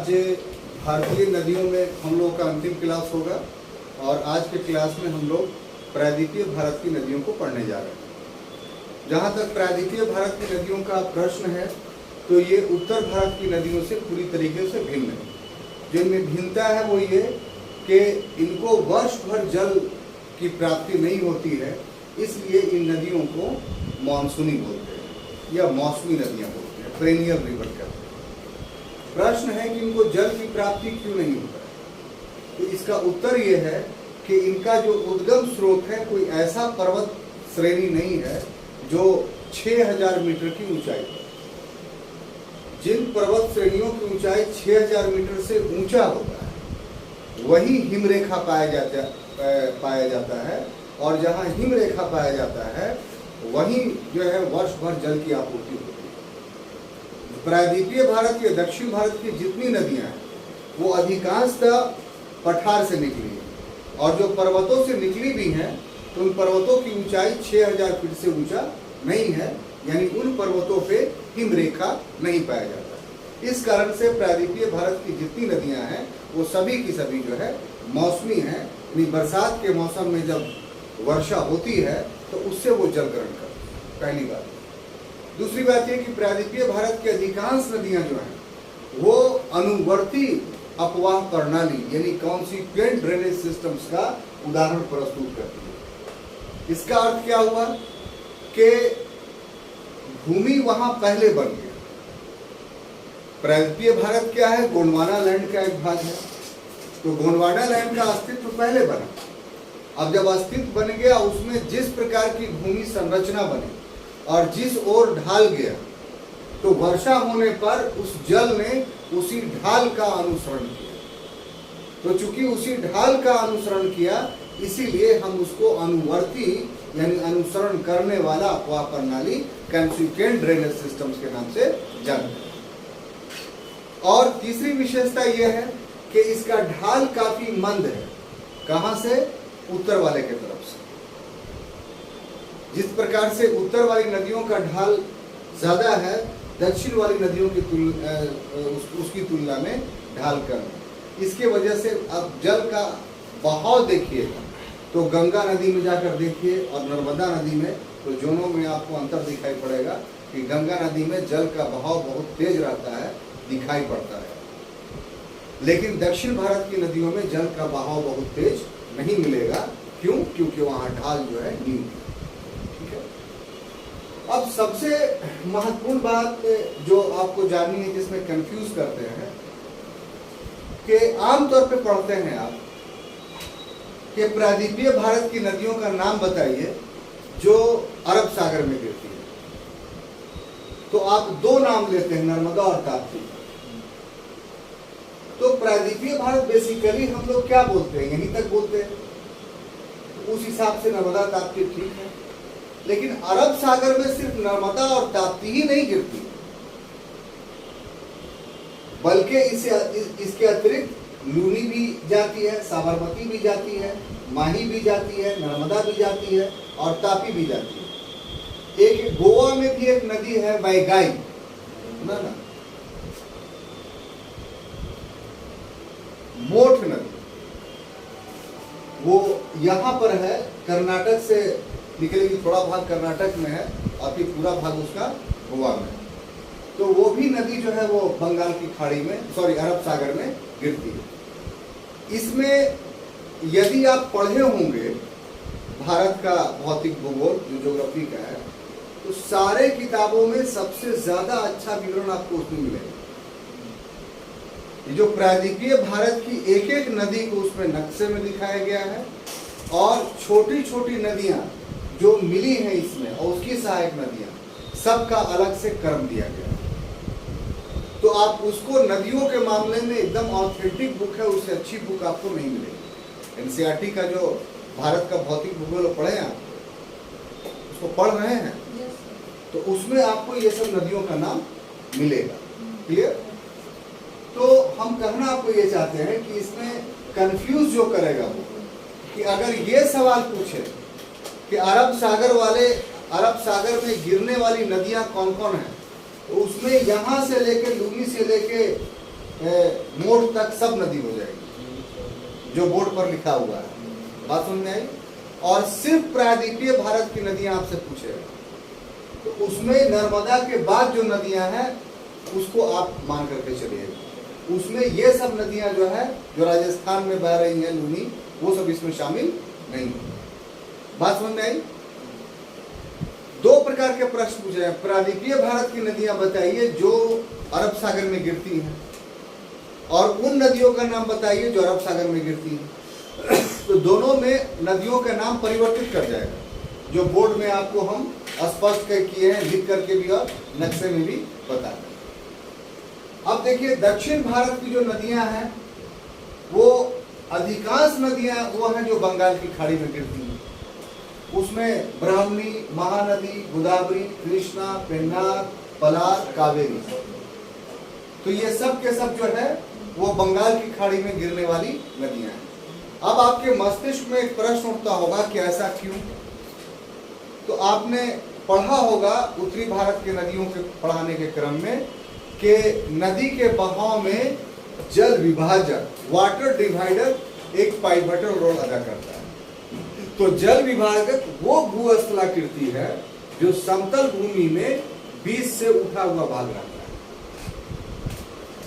आज भारतीय नदियों में हम लोग का अंतिम क्लास होगा और आज के क्लास में हम लोग प्रायद्वीपीय भारत की नदियों को पढ़ने जा रहे हैं। जहाँ तक प्रायद्वीपीय भारत की नदियों का प्रश्न है तो ये उत्तर भारत की नदियों से पूरी तरीके से भिन्न है। जिनमें भिन्नता है वो ये कि इनको वर्ष भर जल की प्राप्ति नहीं होती है, इसलिए इन नदियों को मानसूनी बोलते हैं या मौसमी नदियाँ बोलते हैं, पेरिनियल रिवर कहते हैं। प्रश्न है कि इनको जल की प्राप्ति क्यों नहीं होता है, तो इसका उत्तर ये है कि इनका जो उद्गम स्रोत है कोई ऐसा पर्वत श्रेणी नहीं है जो 6000 मीटर की ऊंचाई पर। जिन पर्वत श्रेणियों की ऊंचाई 6000 मीटर से ऊंचा होता है वही हिमरेखा पाया जाता है और जहां हिमरेखा पाया जाता है वहीं जो है वर्ष भर जल की आपूर्ति होती है। प्रायद्वीपीय भारत या दक्षिण भारत की जितनी नदियां हैं वो अधिकांशतः पठार से निकली है और जो पर्वतों से निकली भी हैं तो उन पर्वतों की ऊंचाई 6000 फीट से ऊंचा नहीं है, यानी उन पर्वतों पे हिमरेखा नहीं पाया जाता। इस कारण से प्रायद्वीपीय भारत की जितनी नदियां हैं वो सभी की सभी जो है मौसमी हैं, यानी बरसात के मौसम में जब वर्षा होती है तो उससे वो जल ग्रहण करती है। पहली बात। दूसरी बात यह कि प्रायद्वीपीय भारत की अधिकांश नदियां जो हैं वो अनुवर्ती अपवाह प्रणाली यानी कॉन्सिक्वेंट ड्रेनेज सिस्टम्स का उदाहरण प्रस्तुत करती है। इसका अर्थ क्या हुआ कि भूमि वहां पहले बन गया। प्रायद्वीपीय भारत क्या है, गोंडवाना लैंड का एक भाग है, तो गोंडवाना लैंड का अस्तित्व पहले बना। अब जब अस्तित्व बन गया उसमें जिस प्रकार की भूमि संरचना बनी और जिस ओर ढाल गया तो वर्षा होने पर उस जल ने उसी ढाल का अनुसरण किया। तो चूंकि उसी ढाल का अनुसरण किया इसीलिए हम उसको अनुवर्ती यानी अनुसरण करने वाला अपवाह प्रणाली कॉन्सिक्वेंट ड्रेनेज सिस्टम्स के नाम से जानते हैं। और तीसरी विशेषता यह है कि इसका ढाल काफी मंद है। कहां से? उत्तर वाले के तरफ से। जिस प्रकार से उत्तर वाली नदियों का ढाल ज्यादा है दक्षिण वाली नदियों की उसकी तुलना में ढाल कम है। इसके वजह से अब जल का बहाव देखिएगा तो गंगा नदी में जाकर देखिए और नर्मदा नदी में, तो दोनों में आपको अंतर दिखाई पड़ेगा कि गंगा नदी में जल का बहाव बहुत तेज रहता है, दिखाई पड़ता है, लेकिन दक्षिण भारत की नदियों में जल का बहाव बहुत तेज नहीं मिलेगा। क्यों? क्योंकि वहां ढाल जो है न्यून है। ठीक है। अब सबसे महत्वपूर्ण बात जो आपको जाननी है जिसमें कंफ्यूज करते हैं कि आमतौर पे पढ़ते हैं आप कि प्रायद्वीपीय भारत की नदियों का नाम बताइए जो अरब सागर में गिरती है, तो आप दो नाम लेते हैं, नर्मदा और ताप्ती। तो प्रायद्वीपीय भारत बेसिकली हम लोग क्या बोलते हैं, यहीं तक बोलते हैं, उस हिसाब से नर्मदा ताप्ती ठीक है। लेकिन अरब सागर में सिर्फ नर्मदा और ताप्ती ही नहीं गिरती, बल्कि इसके अतिरिक्त लूनी भी जाती है, साबरमती भी जाती है, माही भी जाती है, नर्मदा भी जाती है और तापी भी जाती है। एक गोवा में भी एक नदी है वैगाई ना मोठ नदी, वो यहाँ पर है, कर्नाटक से निकलेगी, थोड़ा भाग कर्नाटक में है और फिर पूरा भाग उसका गोवा में है। तो वो भी नदी जो है वो बंगाल की खाड़ी में, अरब सागर में गिरती है। इसमें यदि आप पढ़े होंगे भारत का भौतिक भूगोल जो ज्योग्राफी का है तो सारे किताबों में सबसे ज्यादा अच्छा विवरण आपको उसमें मिलेगा। ये जो प्रायद्वीपीय भारत की एक एक नदी को उसमें नक्शे में दिखाया गया है और छोटी छोटी नदियां जो मिली हैं इसमें और उसकी सहायक नदियां सबका अलग से क्रम दिया गया है। तो आप उसको नदियों के मामले में एकदम ऑथेंटिक बुक है, उससे अच्छी बुक आपको नहीं मिलेगी। एनसीईआरटी का जो भारत का भौतिक भूगोल पढ़े हैं आप, उसको पढ़ रहे हैं तो उसमें आपको ये सब नदियों का नाम मिलेगा। क्लियर? तो हम कहना आपको ये चाहते हैं कि इसमें कंफ्यूज जो करेगा वो कि अगर ये सवाल पूछे कि अरब सागर में गिरने वाली नदियां कौन कौन हैं, तो उसमें यहाँ से लेके लूनी से लेके मोड़ तक सब नदी हो जाएगी, जो बोर्ड पर लिखा हुआ है। बात समझ में आई? और सिर्फ प्रायद्वीपीय भारत की नदियां आपसे पूछेगा, तो उसमें नर्मदा के बाद जो नदियां हैं उसको आप मान करके चलिएगा। उसमें ये सब नदियां जो है, जो राजस्थान में बह रही हैं लूनी, वो सब इसमें शामिल नहीं है। बात समझ में आई? दो प्रकार के प्रश्न पूछे हैं। प्रायद्वीपीय भारत की नदियां बताइए जो अरब सागर में गिरती हैं, और उन नदियों का नाम बताइए जो अरब सागर में गिरती हैं। तो दोनों में नदियों का नाम परिवर्तित कर जाएगा, जो बोर्ड में आपको हम स्पष्ट किए हैं, लिख करके भी और नक्शे में भी बता दें। अब देखिए, दक्षिण भारत की जो नदियां हैं वो अधिकांश नदियां वो हैं जो बंगाल की खाड़ी में गिरती हैं। उसमें ब्राह्मणी, महानदी, गोदावरी, कृष्णा, पेन्नार, पलार, कावेरी, तो ये सब के सब जो है वो बंगाल की खाड़ी में गिरने वाली नदियां हैं। अब आपके मस्तिष्क में एक प्रश्न उठता होगा कि ऐसा क्यों? तो आपने पढ़ा होगा उत्तरी भारत के नदियों के पढ़ाने के क्रम में कि नदी के बहाव में जल विभाजक, वाटर डिवाइडर, एक पाइवटल रोल अदा करता है। तो जल विभाजक वो भूस्थलाकृति है जो समतल भूमि में बीच से उठा हुआ भाग रहता है।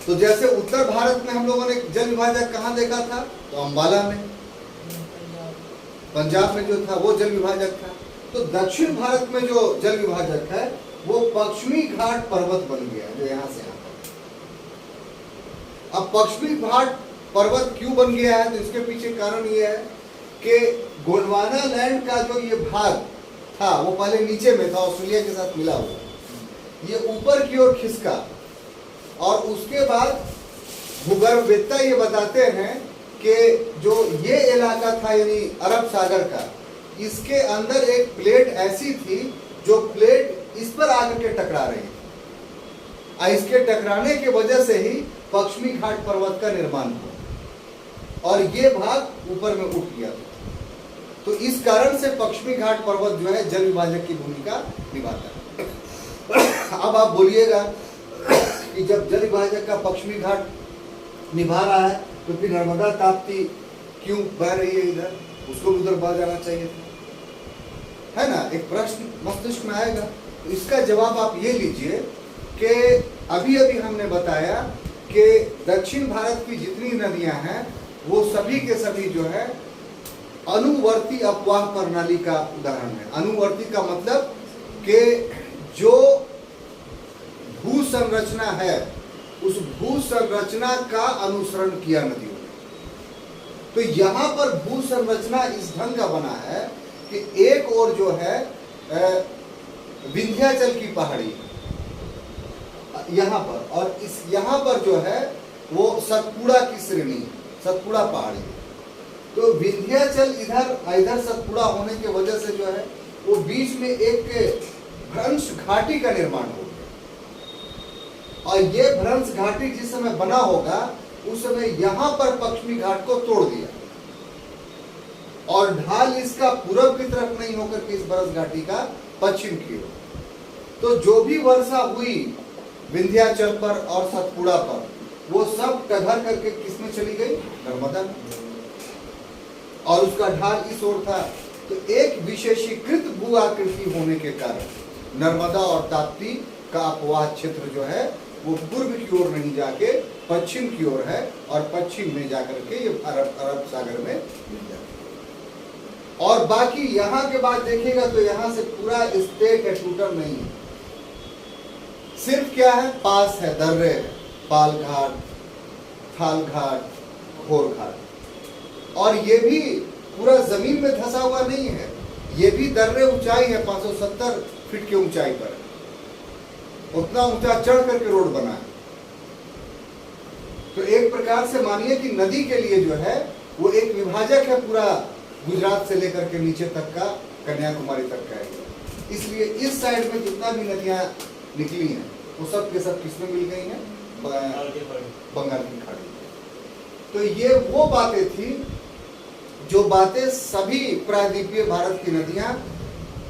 तो जैसे उत्तर भारत में हम लोगों ने जल विभाजक कहाँ देखा था? तो अंबाला में, पंजाब में जो था वो जल विभाजक था। तो दक्षिण भारत में जो जल विभाजक है वो पश्चिमी घाट पर्वत बन गया, जो यहां से आता है। अब पश्चिमी घाट पर्वत क्यों बन गया है? तो इसके पीछे कारण ये है कि गोंडवाना लैंड का जो ये भाग था वो पहले नीचे में था, ऑस्ट्रेलिया के साथ मिला हुआ, ये ऊपर की ओर खिसका, और उसके बाद भूगर्भवेत्ता ये बताते हैं कि जो ये इलाका था यानी अरब सागर का, इसके अंदर एक प्लेट ऐसी थी जो प्लेट इस पर आकर के टकरा रही थी, और इसके टकराने के वजह से ही पश्चिमी घाट पर्वत का निर्माण हुआ और ये भाग ऊपर में उठ गया था। तो इस कारण से पश्चिमी घाट पर्वत जो है जल विभाजक की भूमिका निभाता है। अब आप बोलिएगा कि जब जल विभाजक का पश्चिमी घाट निभा रहा है तो फिर नर्मदा ताप्ती क्यों बह रही है इधर? उसको उधर बह जाना चाहिए था, है ना? एक प्रश्न मस्तिष्क में आएगा। तो इसका जवाब आप ये लीजिए कि अभी अभी हमने बताया कि दक्षिण भारत की जितनी नदियां हैं वो सभी के सभी जो है अनुवर्ती अपवाह प्रणाली का उदाहरण है। अनुवर्ती का मतलब कि जो भू संरचना है उस भू संरचना का अनुसरण किया नदियों ने। तो यहाँ पर भू संरचना इस ढंग का बना है कि एक और जो है विंध्याचल की पहाड़ी यहाँ पर, और इस यहाँ पर जो है वो सतपुड़ा की श्रेणी, सतपुड़ा पहाड़ी। तो विंध्याचल इधर सतपुड़ा होने की वजह से जो है वो बीच में एक भ्रंश घाटी का निर्माण हो गया, और ये भ्रंश घाटी जिस समय बना होगा उस समय यहां पर पश्चिमी घाट को तोड़ दिया, और ढाल इसका पूरब की तरफ नहीं होकर के इस भ्रंश घाटी का पश्चिम की ओर। तो जो भी वर्षा हुई विंध्याचल पर और सतपुड़ा पर, वो सब टघर करके किसमें चली गई? नर्मदा में, और उसका ढाल इस ओर था। तो एक विशेषीकृत भू आकृति होने के कारण नर्मदा और ताप्ती का अपवाह क्षेत्र जो है वो पूर्व की ओर नहीं जाके पश्चिम की ओर है, और पश्चिम में जाकर के ये अरब सागर में मिल जाता है। और बाकी यहाँ के बाद देखिएगा तो यहाँ से पूरा स्टेट है, टूटल नहीं है। सिर्फ क्या है? पास है, दर्रे है, पाल घाट, थाल घाट, घोर घाट, और ये भी पूरा जमीन में धंसा हुआ नहीं है। ये भी दर्रे ऊंचाई है, 570 फीट की ऊंचाई पर, उतना ऊंचा चढ़ करके रोड बना है। तो एक प्रकार से मानिए कि नदी के लिए जो है वो एक विभाजक है, पूरा गुजरात से लेकर के नीचे तक का, कन्याकुमारी तक का है। इसलिए इस साइड में जितना भी नदियां निकली हैं वो सब के सब किसमें मिल गई हैं? बंगाल की खाड़ी। तो ये वो बातें थी जो बातें सभी प्रायद्वीपीय भारत की नदियां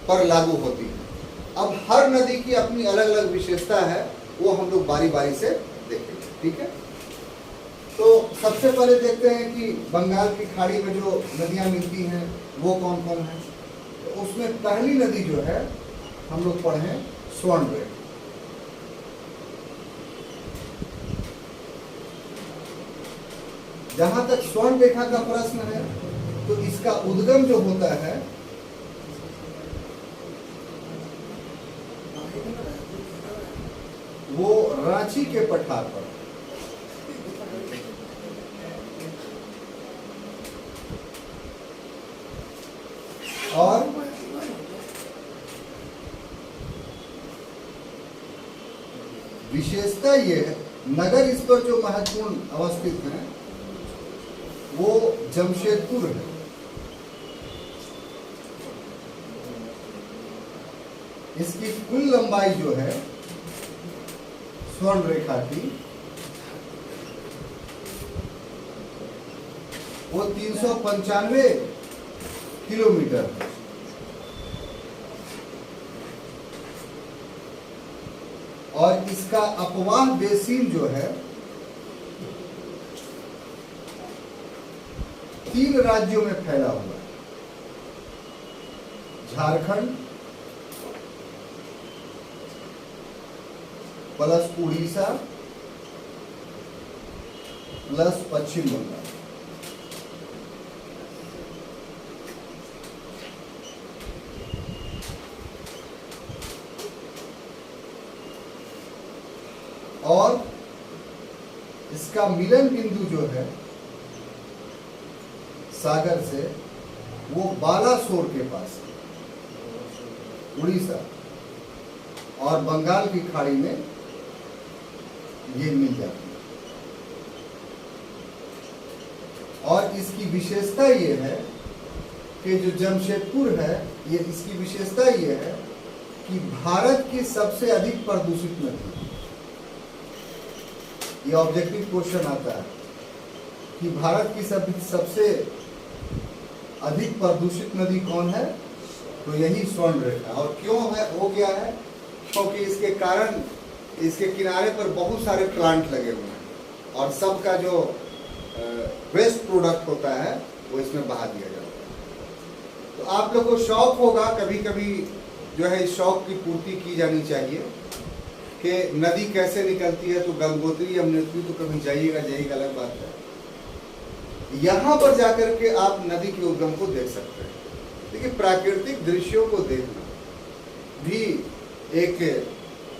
पर लागू होती हैं। अब हर नदी की अपनी अलग अलग विशेषता है, वो हम लोग बारी बारी से देखेंगे, ठीक है? सबसे पहले देखते हैं कि बंगाल की खाड़ी में जो नदियां मिलती हैं वो कौन कौन है। तो उसमें पहली नदी जो है हम लोग पढ़े स्वर्ण रेखा। जहां तक स्वर्ण रेखा का प्रश्न है तो इसका उद्गम जो होता है वो रांची के पठार पर, और विशेषता ये है नगर इस पर जो महत्वपूर्ण अवस्थित है वो जमशेदपुर है। इसकी कुल लंबाई जो है स्वर्ण रेखा की वो 395 किलोमीटर है। और इसका अपवाह बेसिन जो है 3 राज्यों में फैला हुआ है, झारखंड प्लस उड़ीसा प्लस पश्चिम बंगाल। और इसका मिलन बिंदु जो है सागर से वो बालासोर के पास है, उड़ीसा, और बंगाल की खाड़ी में ये मिल जाती है। और इसकी विशेषता ये है कि जो जमशेदपुर है ये इसकी विशेषता ये है कि भारत की सबसे अधिक प्रदूषित नदी, ये ऑब्जेक्टिव क्वेश्चन आता है कि भारत की सबसे अधिक प्रदूषित नदी कौन है, तो यही स्वर्ण रेखा। और क्यों है वो क्या है, क्योंकि इसके कारण इसके किनारे पर बहुत सारे प्लांट लगे हुए हैं और सबका जो वेस्ट प्रोडक्ट होता है वो इसमें बहा दिया जाता है। तो आप लोग को शौक होगा, कभी कभी जो है इस शौक की पूर्ति की जानी चाहिए कि नदी कैसे निकलती है। तो गंगोत्री यमुनोत्री तो कभी जाइएगा अलग बात है। यहाँ पर जाकर के आप नदी के उद्गम को देख सकते हैं। देखिए प्राकृतिक दृश्यों को देखना भी एक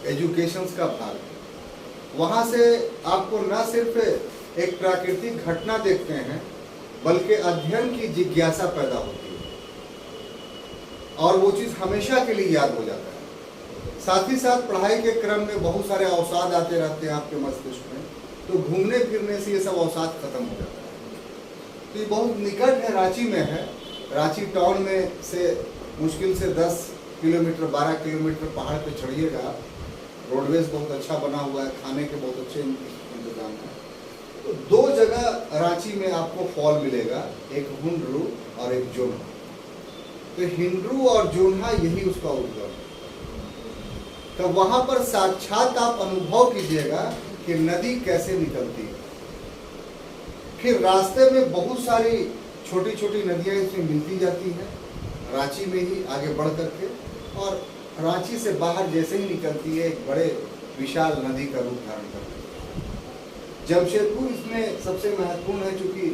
एजुकेशन का भाग है। वहाँ से आपको न सिर्फ एक प्राकृतिक घटना देखते हैं बल्कि अध्ययन की जिज्ञासा पैदा होती है और वो चीज़ हमेशा के लिए याद हो जाता है। साथ ही साथ पढ़ाई के क्रम में बहुत सारे अवसाद आते रहते हैं आपके मस्तिष्क में, तो घूमने फिरने से ये सब अवसाद खत्म हो जाता है। तो ये बहुत निकट है, रांची में है। रांची टाउन में से मुश्किल से 10 किलोमीटर 12 किलोमीटर पहाड़ पे चढ़िएगा। रोडवेज बहुत अच्छा बना हुआ है, खाने के बहुत अच्छे इंतजाम है। तो 2 जगह रांची में आपको फॉल मिलेगा, एक हुंड्रू और एक जोन्हा। तो हिंड्रू और जोन्हा यही उसका उद्गम है। तो वहां पर साक्षात आप अनुभव कीजिएगा कि नदी कैसे निकलती है। फिर रास्ते में बहुत सारी छोटी छोटी नदियां इसमें मिलती जाती हैं, रांची में ही आगे बढ़ करके, और रांची से बाहर जैसे ही निकलती है एक बड़े विशाल नदी का रूप धारण करती है। जमशेदपुर इसमें सबसे महत्वपूर्ण है, क्योंकि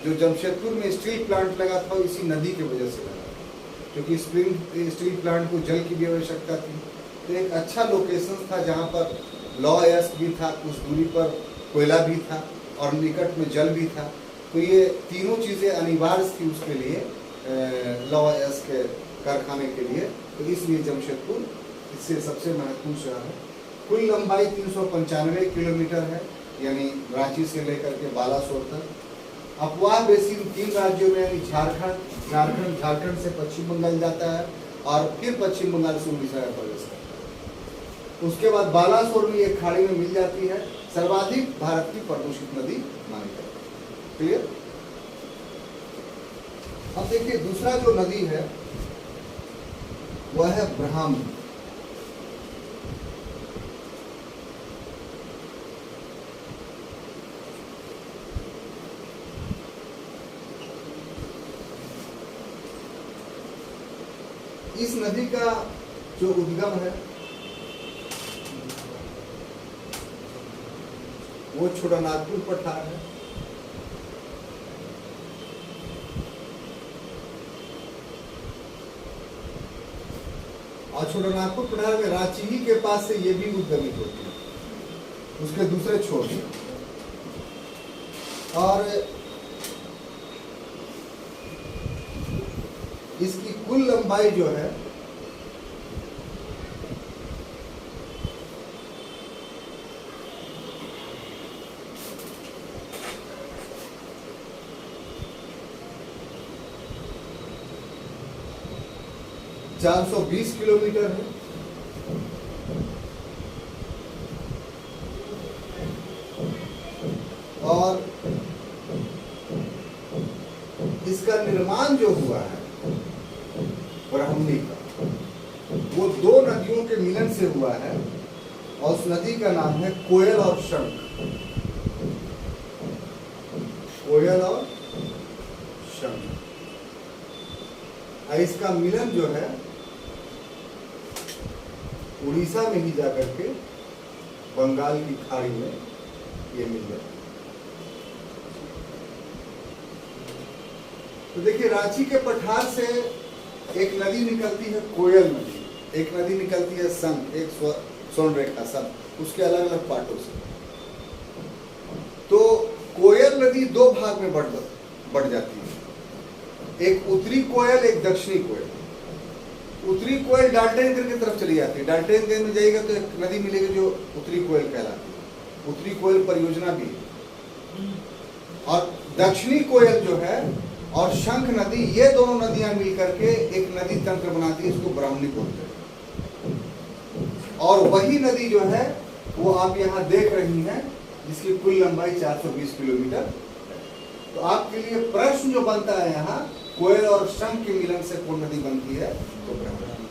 जो जमशेदपुर में स्टील प्लांट लगा था इसी नदी की वजह से लगा, क्योंकि स्टील प्लांट को जल की भी आवश्यकता थी। तो एक अच्छा लोकेशन था जहाँ पर लॉ एस्क भी था, कुछ दूरी पर कोयला भी था और निकट में जल भी था। तो ये तीनों चीज़ें अनिवार्य थी उसके लिए, लॉ एस्क के कारखाने के लिए। तो इसलिए जमशेदपुर इससे सबसे महत्वपूर्ण शहर है। कुल लंबाई 395 किलोमीटर है, यानी रांची से लेकर के बालासोर तक। अपवाह बेसिन 3 राज्यों में, यानी झारखंड से पश्चिम बंगाल जाता है और फिर पश्चिम बंगाल से उड़ीसा में प्रवेश करता है। उसके बाद बालासोर में एक खाड़ी में मिल जाती है। सर्वाधिक भारत की प्रदूषित नदी मानी जाती है। क्लियर? अब देखिए दूसरा जो नदी है वह है ब्रह्मपुत्र। इस नदी का जो उद्गम है वो छोटानागपुर पठार है। और छोटानागपुर पठार में रांची ही के पास से ये भी उद्गमित होती है, उसके दूसरे छोर में। और इसकी कुल लंबाई जो है चार 420 किलोमीटर है। और इसका निर्माण जो हुआ है ब्राह्मणी का, वो दो नदियों के मिलन से हुआ है और उस नदी का नाम है कोयल और शंख। कोयल और शंख। इसका मिलन जो है उड़ीसा में ही जाकर के बंगाल की खाड़ी में ये मिल जाता है। तो देखिए, रांची के पठार से एक नदी निकलती है कोयल नदी, एक नदी निकलती है शंख, एक स्वर्ण रेखा, सब उसके अलग अलग पार्टों से। तो कोयल नदी दो भाग में बढ़ जाती है, एक उत्तरी कोयल, एक दक्षिणी कोयल। उत्तरी कोयल डाल्टनगंज की तरफ चली जाती है, डाल्टनगंज में जाएगा तो एक नदी मिलेगी जो उत्तरी कोयल कहलाती है, उत्तरी कोयल परियोजना भी है। और दक्षिणी कोयल जो है और शंख नदी, ये दोनों नदियां मिलकर के एक नदी तंत्र बनाती है, इसको ब्राह्मणी बोलते हैं। और वही नदी जो है वो आप यहाँ देख रही हैं, जिसकी कुल लंबाई 420 किलोमीटर। तो आपके लिए प्रश्न जो बनता है यहाँ, कोयल और शंख के मिलन से कौन नदी बनती है, तो ब्राह्मणी।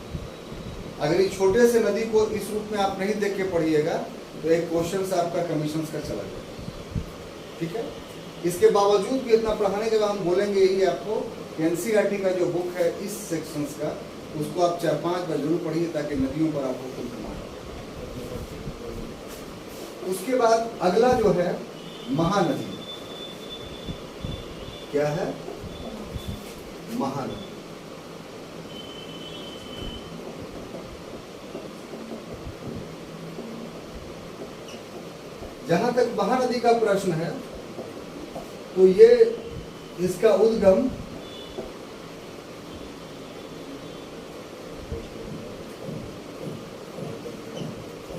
अगर इस छोटे से नदी को इस रूप में आप नहीं देख के पढ़िएगा तो एक क्वेश्चन से आपका कमीशन का चला जाएगा। ठीक है, इसके बावजूद भी इतना पढ़ाने के बाद हम बोलेंगे यही आपको, एनसीईआरटी का जो बुक है इस सेक्शंस का, उसको आप 4-5 बार जरूर पढ़िए ताकि नदियों पर आपको कुल कमांड। उसके बाद अगला जो है महानदी। क्या है? महानदी। जहां तक महानदी का प्रश्न है तो ये इसका उद्गम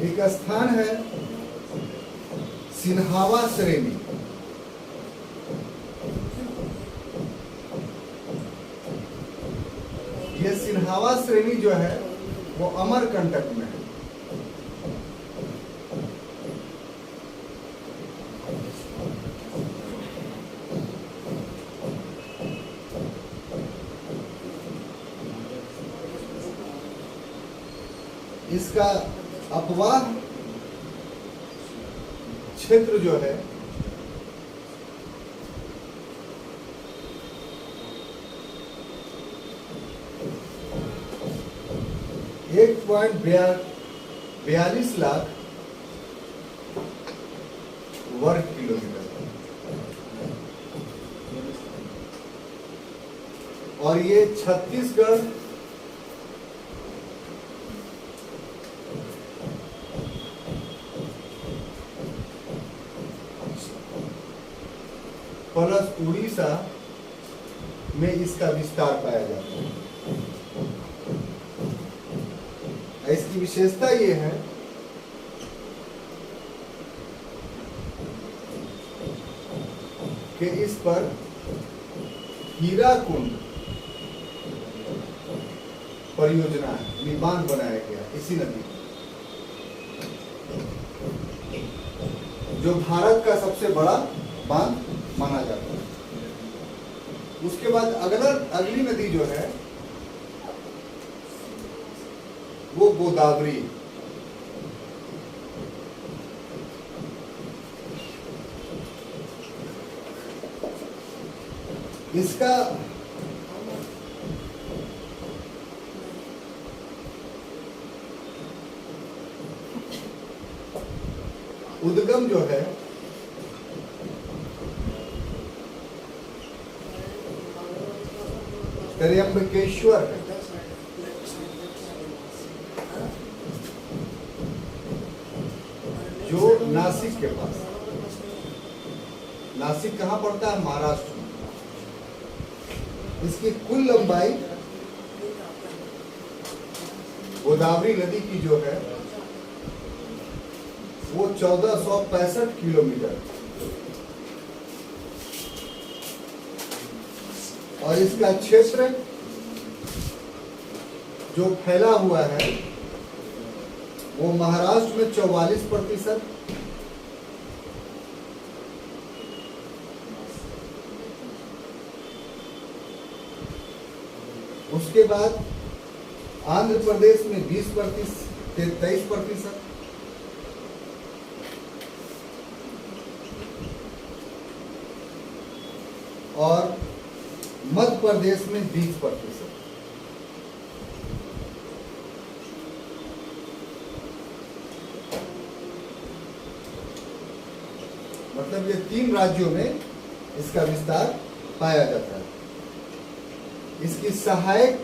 एक स्थान है सिन्हावा श्रेणी। ये सिन्हावा श्रेणी जो है वो अमरकंटक में है। इसका अपवाह क्षेत्र जो है एक 1.42 लाख वर्ग किलोमीटर, और ये छत्तीसगढ़ प्लस उड़ीसा में इसका विस्तार पाया जाता है। इसकी विशेषता ये है कि इस पर हीराकुंड परियोजना है, बांध बनाया गया इसी नदी, जो भारत का सबसे बड़ा बांध माना जाता है। उसके बाद अगली नदी जो है वो गोदावरी। इसका जो है त्र्यंबकेश्वर है। जो नासिक के पास, नासिक कहाँ पड़ता है? महाराष्ट्र में। इसकी कुल लंबाई गोदावरी नदी की जो है वो 1465 किलोमीटर, और इसका क्षेत्र जो फैला हुआ है वो महाराष्ट्र में 44%, उसके बाद आंध्र प्रदेश में 23%, और मध्य प्रदेश में 20%। मतलब ये 3 राज्यों में इसका विस्तार पाया जाता है। इसकी सहायक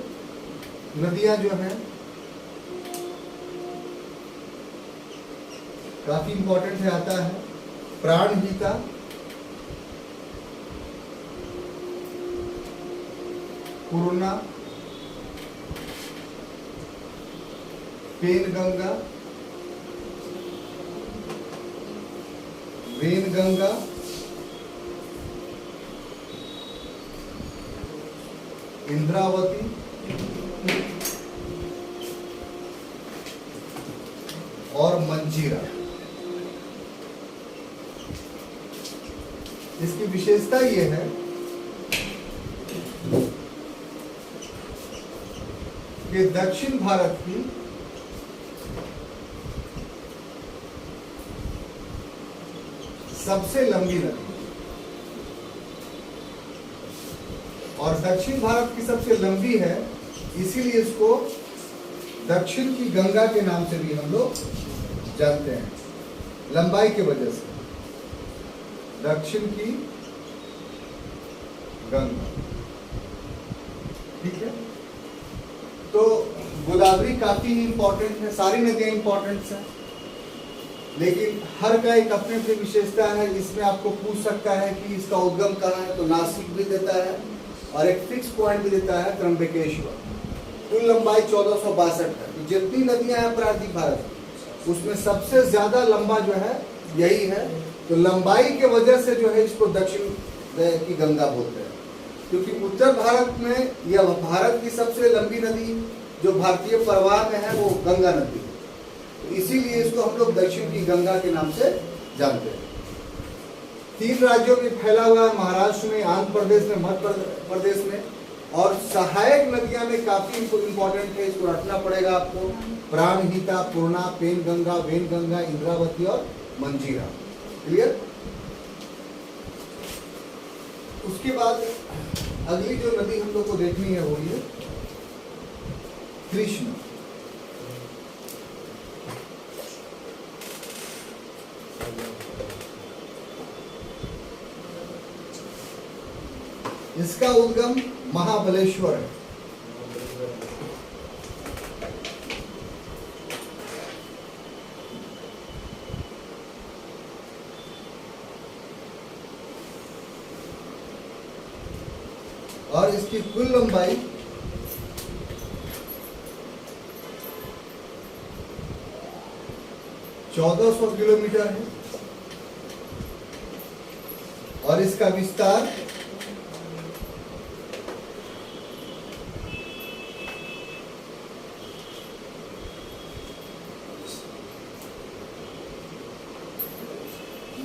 नदियां जो हैं काफी इंपॉर्टेंट है। आता है प्राणहिता, पूर्णा, पेनगंगा, वेनगंगा, इंद्रावती, और मंजीरा। इसकी विशेषता यह है कि दक्षिण भारत की सबसे लंबी नदी, और दक्षिण भारत की सबसे लंबी है, इसीलिए इसको दक्षिण की गंगा के नाम से भी हम लोग जानते हैं, लंबाई के वजह से। दक्षिण की गंगा, ठीक है। तो गोदावरी काफी इंपॉर्टेंट है, सारी नदियां इंपॉर्टेंट हैं, लेकिन हर का एक अपनी अपनी विशेषता है। इसमें आपको पूछ सकता है कि इसका उद्गम कहाँ है, तो नासिक भी देता है और एक फिक्स पॉइंट भी देता है त्र्यंबकेश्वर। कुल लंबाई 1462 है। तो जितनी नदियां हैं प्राचीन भारत उसमें सबसे ज्यादा लंबा जो है यही है। तो लंबाई के वजह से जो है इसको दक्षिण की गंगा बोलते हैं, क्योंकि उत्तर भारत में या भारत की सबसे लंबी नदी जो भारतीय प्रवाह में है वो गंगा नदी है। तो इसीलिए इसको हम लोग दक्षिण की गंगा के नाम से जानते हैं। 3 राज्यों में फैला हुआ है, महाराष्ट्र में, आंध्र प्रदेश में, मध्य प्रदेश में। और सहायक नदियां में काफी इंपॉर्टेंट है, इसको रखना पड़ेगा आपको। प्राणहिता, पूर्णा, पेनगंगा, वेनगंगा, इंद्रावती और मंजीरा। क्लियर? उसके बाद अगली जो नदी हम लोग को देखनी है वो ये कृष्ण। इसका उद्गम महाबलेश्वर है। और इसकी कुल लंबाई 1400 किलोमीटर है, और इसका विस्तार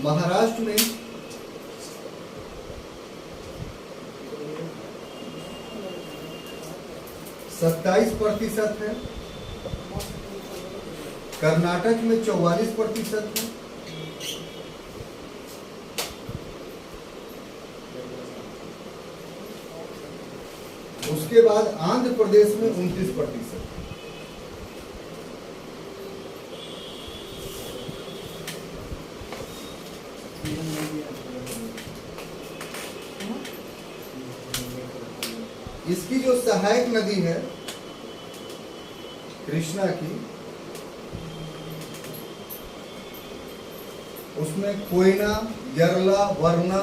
महाराष्ट्र में 27% है, कर्नाटक में 44% है, उसके बाद आंध्र प्रदेश में 29%। इसकी जो सहायक नदी है कृष्णा की, उसमें कोयना, यरला, वरना,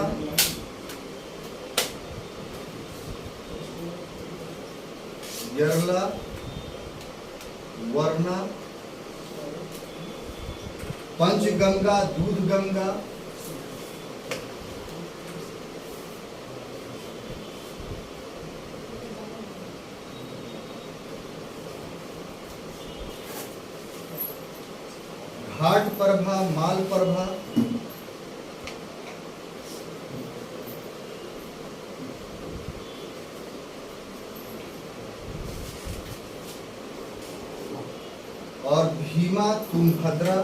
पंचगंगा, दूधगंगा, घाट प्रभा, माल प्रभा, और भीमा, तुंगभद्रा,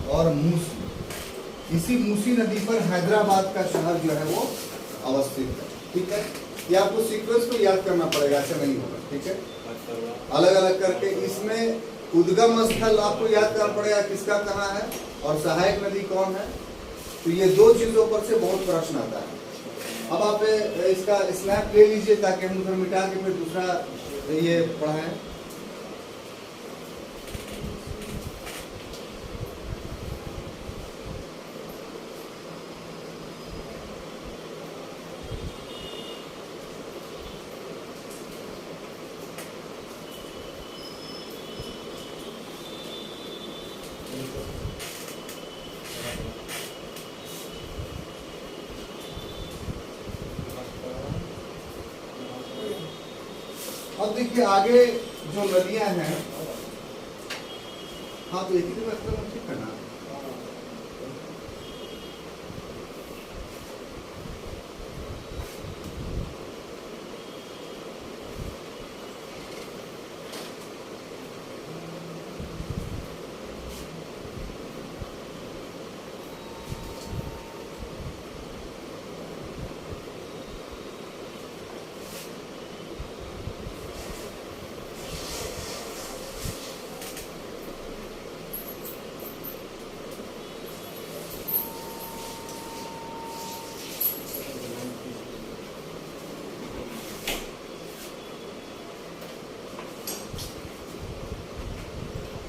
और मूसी। इसी मूसी नदी पर हैदराबाद का शहर जो है वो अवस्थित है। ठीक है, ये आपको सीक्वेंस को याद करना पड़ेगा, ऐसे नहीं होगा। ठीक है, अलग अलग करके इसमें उद्गम स्थल आपको याद करना पड़ेगा किसका कहाँ है, और सहायक नदी कौन है। तो ये दो चीजों पर से बहुत प्रश्न आता है। अब आप इसका स्नैप ले लीजिए ताकि हम उधर मिटा के फिर दूसरा ये पढ़ाएं। अब देखिए आगे जो नदियां हैं, हाँ तो एक ही मतलब ठीक है ना।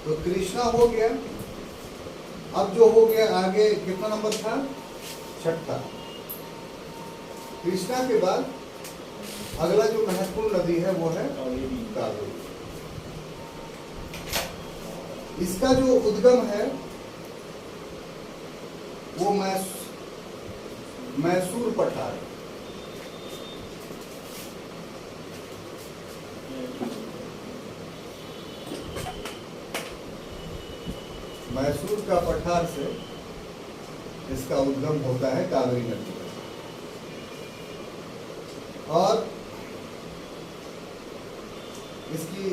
तो कृष्णा हो गया। अब जो हो गया आगे कितना नंबर था, छठा। कृष्णा के बाद अगला जो महत्वपूर्ण नदी है वो है कावेरी। इसका जो उद्गम है वो मैसूर पठार, मैसूर का पठार से इसका उद्गम होता है कावेरी नदी में। और इसकी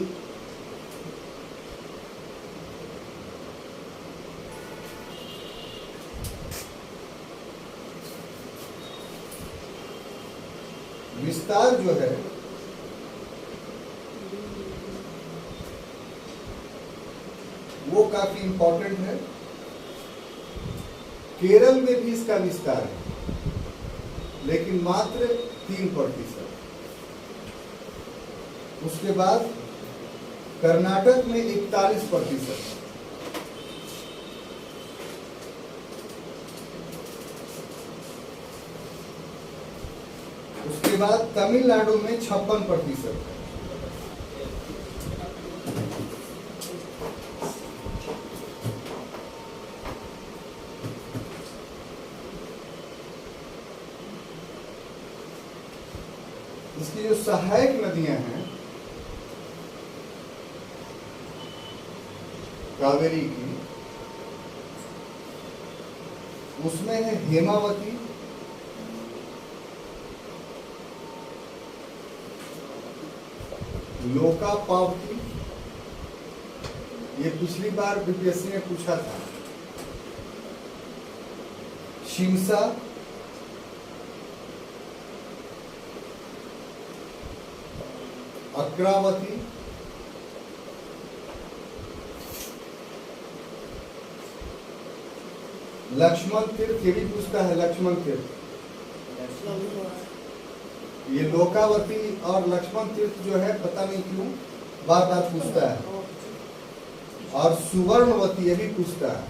विस्तार जो है वो काफी इंपॉर्टेंट है। केरल में भी इसका विस्तार है लेकिन मात्र 3%। उसके बाद कर्नाटक में 41%। उसके बाद तमिलनाडु में 56%। इसकी जो सहायक नदियां हैं कावेरी की, उसमें है हेमावती, लोकापावती, ये पिछली बार बीपीएससी ने पूछा था, शिमसा, अक्रावती, लक्ष्मण तीर्थ, ये भी पूछता है लक्ष्मण तीर्थ। ये लोकावती और लक्ष्मण तीर्थ जो है पता नहीं क्यों बार बार पूछता है। और सुवर्णवती ये भी पूछता है,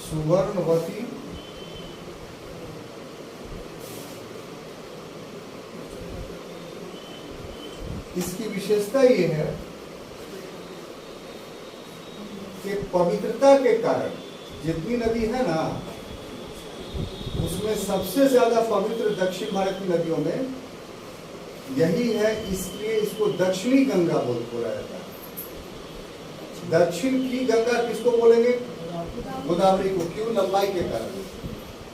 सुवर्णवती। इसकी विशेषता ये है कि पवित्रता के कारण जितनी नदी है ना, उसमें सबसे ज्यादा पवित्र दक्षिण भारत की नदियों में यही है, इसलिए इसको दक्षिणी गंगा बोला जाता है। दक्षिण की गंगा किसको बोलेंगे? गोदावरी को। क्यों? लंबाई के कारण।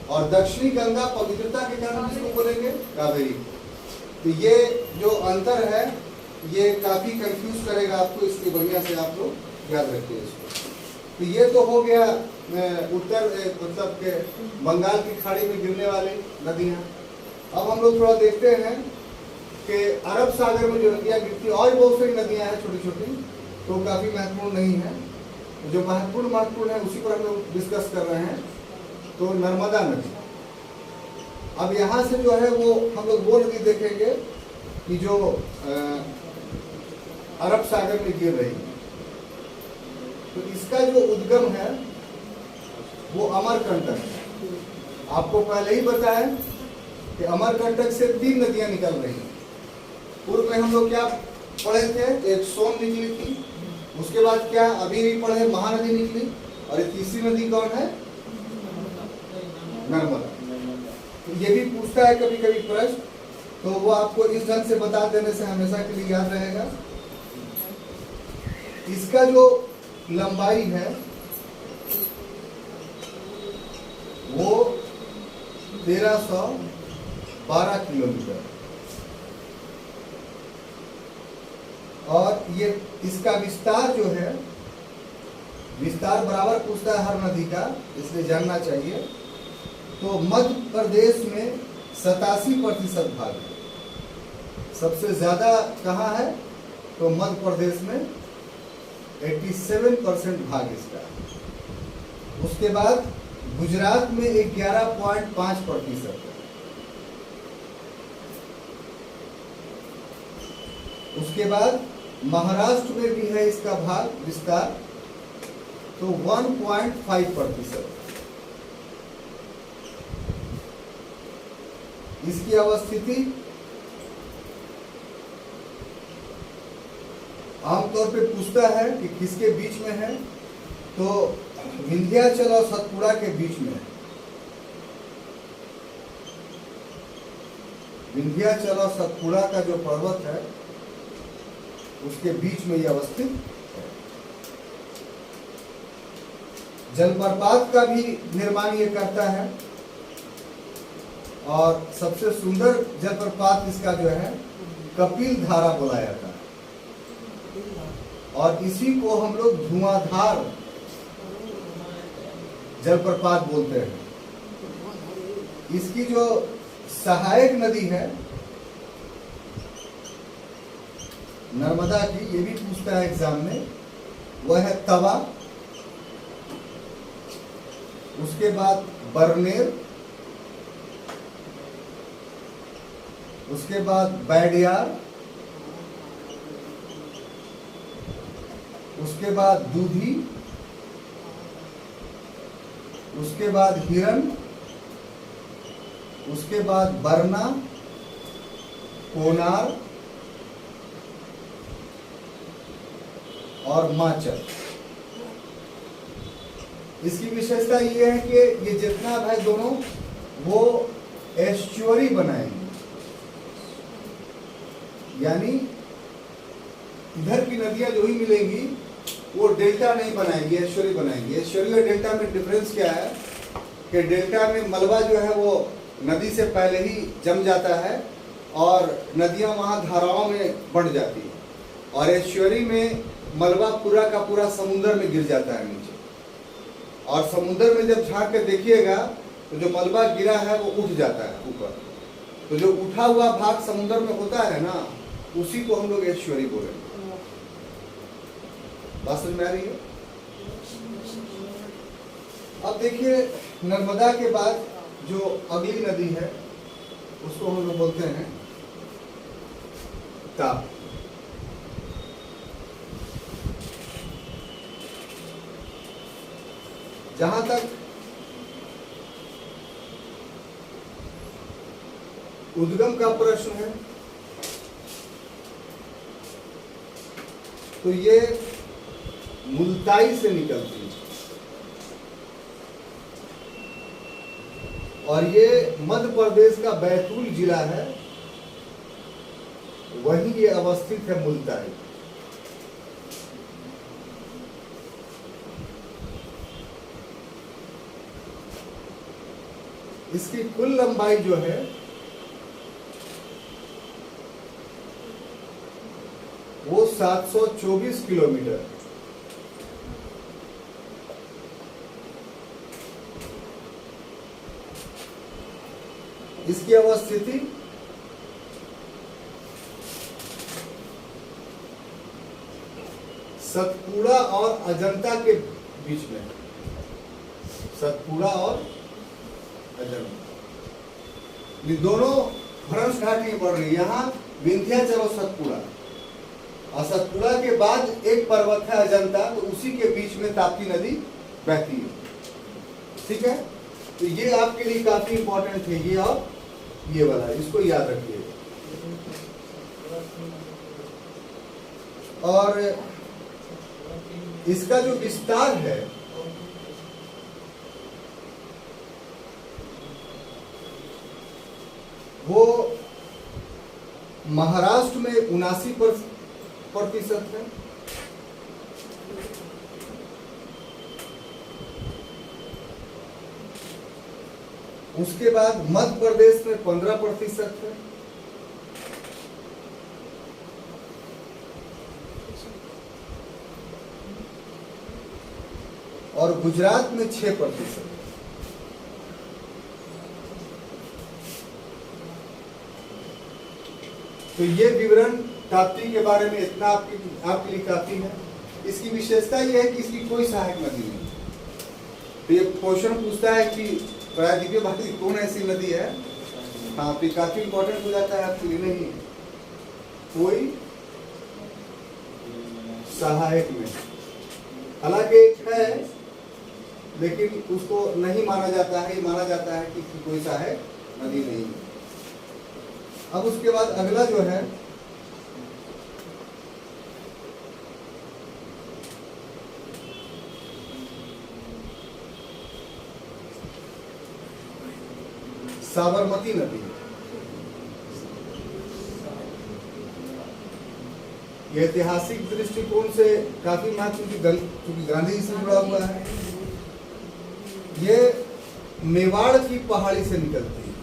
और दक्षिणी गंगा पवित्रता के कारण किसको बोलेंगे? कावेरी को। तो ये जो अंतर है ये काफी कंफ्यूज करेगा आपको, इसलिए बढ़िया से आप लोग याद रखिए इसको। तो ये तो हो गया उत्तर मतलब के बंगाल की खाड़ी में गिरने वाले नदियां। अब हम लोग थोड़ा देखते हैं कि अरब सागर में जो नदियां गिरती, और बहुत सारी नदियां हैं छोटी छोटी, तो काफी महत्वपूर्ण नहीं है। जो महत्वपूर्ण है उसी पर हम लोग डिस्कस कर रहे हैं। तो नर्मदा नदी, अब यहाँ से जो है वो हम लोग वो नदी देखेंगे कि जो अरब सागर में गिर रही है। तो इसका जो उद्गम है वो अमरकंटक है। आपको पहले ही बताया कि अमरकंटक से 3 नदियां निकल रही हैं। पूर्व में हम लोग क्या पढ़े थे? एक सोन निकली थी, उसके बाद क्या अभी भी पढ़े, महानदी निकली, और ये तीसरी नदी कौन है? नर्मदा। तो ये भी पूछता है कभी कभी प्रश्न, तो वो आपको इस ढंग से बता देने से हमेशा के लिए याद रहेगा। इसका जो लंबाई है वो 1312 किलोमीटर, और ये इसका विस्तार जो है, विस्तार बराबर पूछता है हर नदी का, इसलिए जानना चाहिए। तो मध्य प्रदेश में 87% भाग है। सबसे ज्यादा कहाँ है? तो मध्य प्रदेश में 87% भाग इसका। उसके बाद गुजरात में 11.5% है। उसके बाद महाराष्ट्र में भी है इसका भाग विस्तार, तो 1.5%। इसकी अवस्थिति आमतौर पे पूछता है कि किसके बीच में है, तो विंध्याचल और सतपुड़ा के बीच में है। विंध्याचल और सतपुड़ा का जो पर्वत है उसके बीच में ये अवस्थित है। जलप्रपात का भी निर्माण ये करता है, और सबसे सुंदर जलप्रपात इसका जो है कपिल धारा बोला जाता है, और इसी को हम लोग धुआंधार जलप्रपात बोलते हैं। इसकी जो सहायक नदी है नर्मदा की, ये भी पूछता है एग्जाम में, वह है तवा। उसके बाद बरनेर, उसके बाद बैडियार, उसके बाद दूधी, उसके बाद हिरन, उसके बाद बरना, कोनार और माचल। इसकी विशेषता ये है कि ये जितना है दोनों वो एस्चुअरी बनाएंगे, यानी इधर की नदियां जो ही मिलेंगी वो डेल्टा नहीं बनाएंगी, एस्चुअरी बनाएंगी। एस्चुअरी और डेल्टा में डिफरेंस क्या है कि डेल्टा में मलबा जो है वो नदी से पहले ही जम जाता है और नदियां वहां धाराओं में बढ़ जाती है, और एस्चुअरी में मलबा पूरा का पूरा समुद्र में गिर जाता है नीचे, और समुद्र में जब झांक के देखिएगा तो जो मलबा गिरा है वो उठ जाता है ऊपर। तो जो उठा हुआ भाग समुद्र में होता है ना, उसी को हम लोग एस्चुअरी बोलेंगे। बात समझ में आ रही है? अब देखिए, नर्मदा के बाद जो अगली नदी है उसको हम लोग बोलते हैं ताप्ती। जहां तक उद्गम का प्रश्न है तो ये मुल्ताई से निकलती है और ये मध्य प्रदेश का बैतूल जिला है, वहीं ये अवस्थित है मुल्ताई। इसकी कुल लंबाई जो है वो 724 किलोमीटर। इसकी अवस्थिति सतपुड़ा और अजंता के बीच में। सतपुड़ा और अजंता ये दोनों भ्रंश घाटी बढ़ रही है। यहाँ विंध्याचल और सतपुड़ा, और सतपुड़ा के बाद एक पर्वत है अजंता, तो उसी के बीच में ताप्ती नदी बहती है। ठीक है, तो ये आपके लिए काफी इंपॉर्टेंट है, ये और ये वाला, इसको याद रखिए। और इसका जो विस्तार है वो महाराष्ट्र में 79% है, उसके बाद मध्य प्रदेश में 15% है, और गुजरात में 6%। तो ये विवरण ताप्ती के बारे में इतना आपके लिए काफी है। इसकी विशेषता यह है कि इसकी कोई सहायक नदी नहीं। तो ये क्वेश्चन पूछता है कि प्रायद्वीपीय भारत की कौन ऐसी नदी है, हाँ, तो काफी इंपॉर्टेंट हो जाता है आपके लिए। नहीं, कोई सहायक में, हालांकि एक है लेकिन उसको नहीं माना जाता है, माना जाता है कि कोई सहायक नदी नहीं है। अब उसके बाद अगला जो है साबरमती नदी। ये ऐतिहासिक दृष्टिकोण से काफी महत्वपूर्ण, क्योंकि गांधी जी से जुड़ा हुआ है। ये मेवाड़ की पहाड़ी से निकलती है।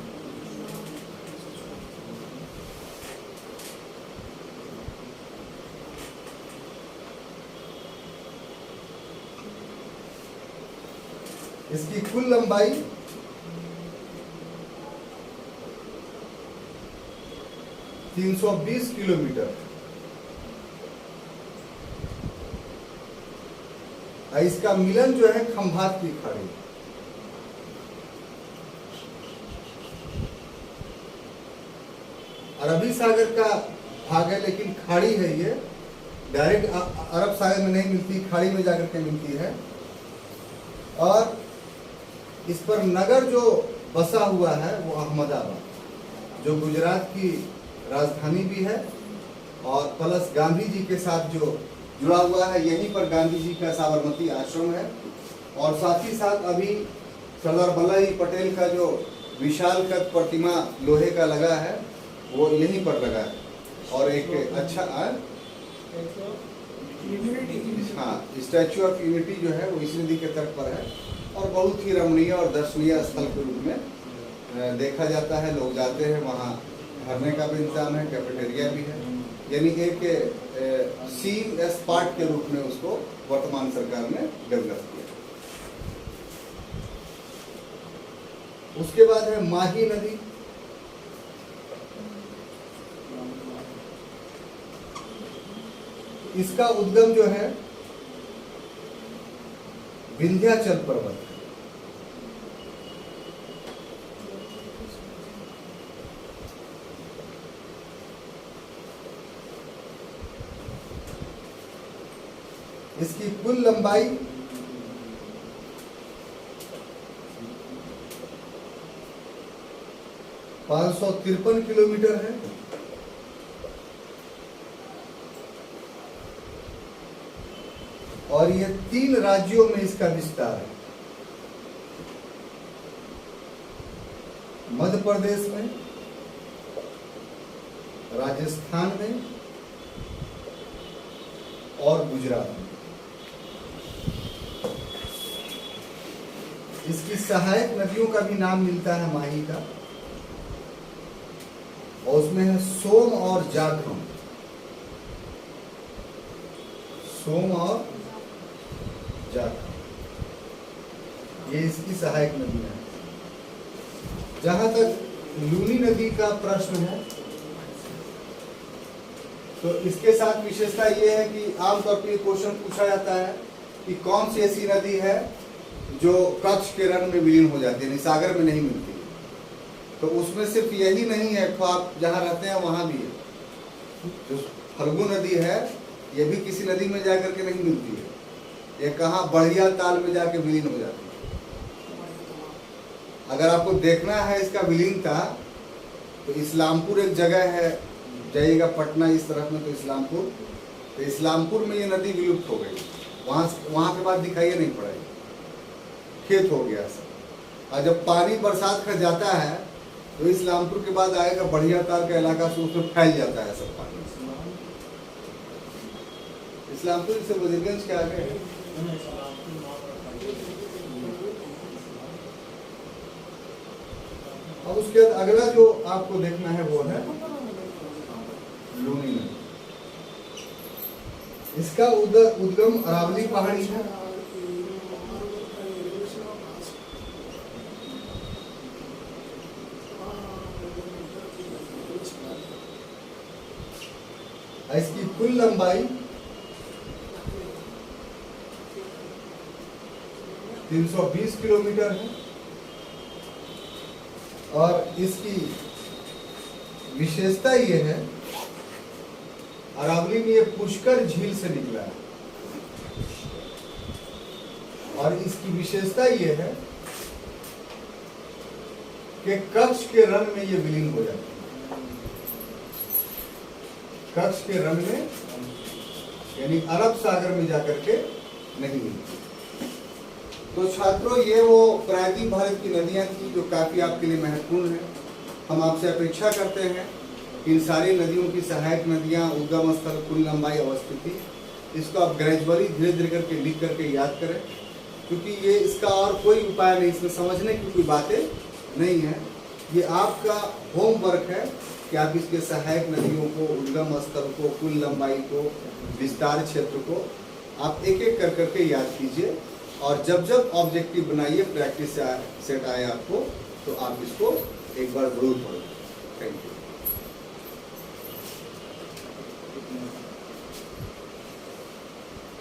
इसकी कुल लंबाई 320 किलोमीटर। इसका मिलन जो है खंभात की खाड़ी। अरबी सागर का भाग है, लेकिन खाड़ी है ये, डायरेक्ट अरब सागर में नहीं मिलती, खाड़ी में जाकर के मिलती है। और इस पर नगर जो बसा हुआ है वो अहमदाबाद, जो गुजरात की राजधानी भी है, और प्लस गांधी जी के साथ जो जुड़ा हुआ है, यहीं पर गांधी जी का साबरमती आश्रम है। और साथ ही साथ अभी सरदार वल्लभ भाई पटेल का जो विशाल कद प्रतिमा लोहे का लगा है वो यहीं पर लगा है। और एक अच्छा हाँ, स्टैचू ऑफ यूनिटी जो है वो इस नदी के तट पर है, और बहुत ही रमणीय और दर्शनीय स्थल के रूप में देखा जाता है। लोग जाते हैं, वहाँ ठहरने का भी इंतजाम है, कैफेटेरिया भी है, यानी एक सीन स्पॉट के रूप में उसको वर्तमान सरकार ने डेवलप किया। उसके बाद है माही नदी। इसका उद्गम जो है विंध्याचल पर्वत है। इसकी कुल लंबाई 553 किलोमीटर है और ये 3 राज्यों में इसका विस्तार है। मध्य प्रदेश में, राजस्थान में और गुजरात में। इसकी सहायक नदियों का भी नाम मिलता है माही का, और उसमें है सोम और जाखम। सोम और जाखम ये इसकी सहायक नदी है। जहां तक लूनी नदी का प्रश्न है, तो इसके साथ विशेषता ये है कि आमतौर पर क्वेश्चन पूछा जाता है कि कौन सी ऐसी नदी है जो कच्छ के रन में विलीन हो जाती है, सागर में नहीं मिलती। तो उसमें सिर्फ यही नहीं है, तो आप जहाँ रहते हैं वहाँ भी है। जो फल्गु नदी है, ये भी किसी नदी में जाकर के नहीं मिलती है, ये कहाँ बढ़िया ताल में जाके विलीन हो जाती है। अगर आपको देखना है इसका विलीनता, तो इस्लामपुर एक जगह है, जाइएगा पटना इस तरफ में तो इस्लामपुर, तो इस्लामपुर में ये नदी विलुप्त हो गई। वहाँ के बाद दिखाई नहीं पड़ेगी, खेत हो गया सब। और जब पानी बरसात का जाता है तो इस्लामपुर के बाद आएगा बढ़िया ताल का इलाका, से उसमें फैल जाता है सब पानी। इस्लामपुर से वजीरगंज के आगे है। अब उसके बाद अगला जो आपको देखना है वो है लूनी नदी। इसका उद्गम अरावली पहाड़ी है। इसकी कुल लंबाई 320 किलोमीटर है और इसकी विशेषता ये है, अरावली में ये पुष्कर झील से निकला है और इसकी विशेषता ये है कि कच्छ के रण में ये विलीन हो जाती है। कच्छ के रण में यानी अरब सागर में जाकर के नहीं मिलती। तो छात्रों, ये वो प्रायद्वीप भारत की नदियां थी जो काफी आपके लिए महत्वपूर्ण है। हम आपसे अपेक्षा करते हैं कि इन सारी नदियों की सहायक नदियां, उद्गम स्थल, कुल लंबाई, अवस्थिति, इसको आप ग्रेजुअली धीरे धीरे करके लिख करके याद करें, क्योंकि ये इसका और कोई उपाय नहीं, इसमें समझने की कोई बातें नहीं है। ये आपका होमवर्क है कि आप इसके सहायक नदियों को, उद्गम स्थल को, कुल लंबाई को, विस्तार क्षेत्र को आप एक एक कर करके याद कीजिए, और जब जब ऑब्जेक्टिव बनाइए, प्रैक्टिस सेट आए आपको, तो आप इसको एक बार जरूर पढ़ो। Thank you.